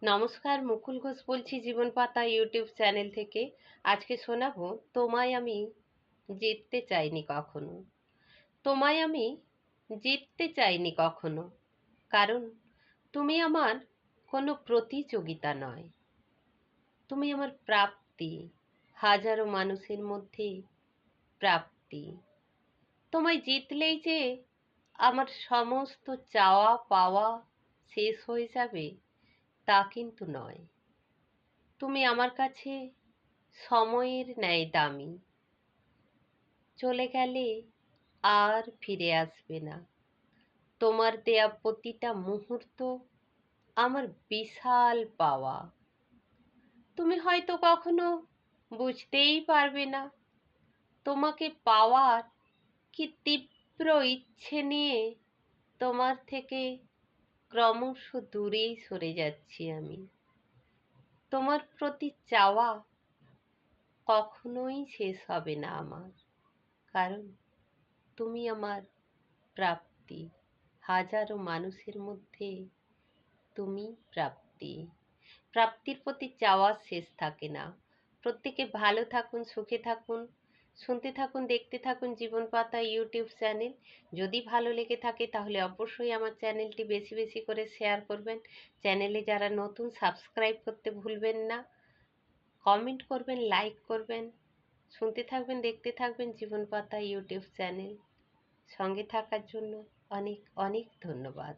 নমস্কার, মুকুল ঘোষ বলছি জীবন পাতা ইউটিউব চ্যানেল থেকে। আজকে শোনাবো তোমায় আমি জিততে চাইনি কখনো। তোমায় আমি জিততে চাইনি কখনো, কারণ তুমি আমার কোনো প্রতিযোগিতা নয়। তুমি আমার প্রাপ্তি, হাজারো মানুষের মধ্যে প্রাপ্তি। তোমায় জিতলেই যে আমার সমস্ত চাওয়া পাওয়া শেষ হয়ে যাবে তা কিন্তু নয়। তুমি আমার কাছে সময়ের ন্যায় দামি। চলে গেলে আর ফিরে আসবে না। তোমার দেয়া প্রতিটা মুহূর্ত আমার বিশাল পাওয়া। তুমি হয়তো কখনো বুঝতেই পারবে না তোমাকে পাওয়ার কি তীব্র ইচ্ছে নিয়ে তোমার থেকে ক্রমশ দূরেই সরে যাচ্ছি আমি। তোমার প্রতি চাওয়া কখনোই শেষ হবে না আমার, কারণ তুমি আমার প্রাপ্তি। হাজারো মানুষের মধ্যে তুমি প্রাপ্তি। প্রাপ্তির প্রতি চাওয়ার শেষ থাকে না। প্রত্যেকে ভালো থাকুন, সুখে থাকুন, শুনতে থাকুন, দেখতে থাকুন জীবন পাতা ইউটিউব চ্যানেল। যদি ভালো লেগে থাকে তাহলে অবশ্যই আমার চ্যানেলটি বেশি বেশি করে শেয়ার করবেন। চ্যানেলে যারা নতুন, সাবস্ক্রাইব করতে ভুলবেন না। কমেন্ট করবেন, লাইক করবেন। শুনতে থাকবেন, দেখতে থাকবেন জীবন পাতা ইউটিউব চ্যানেল। সঙ্গে থাকার জন্য অনেক অনেক ধন্যবাদ।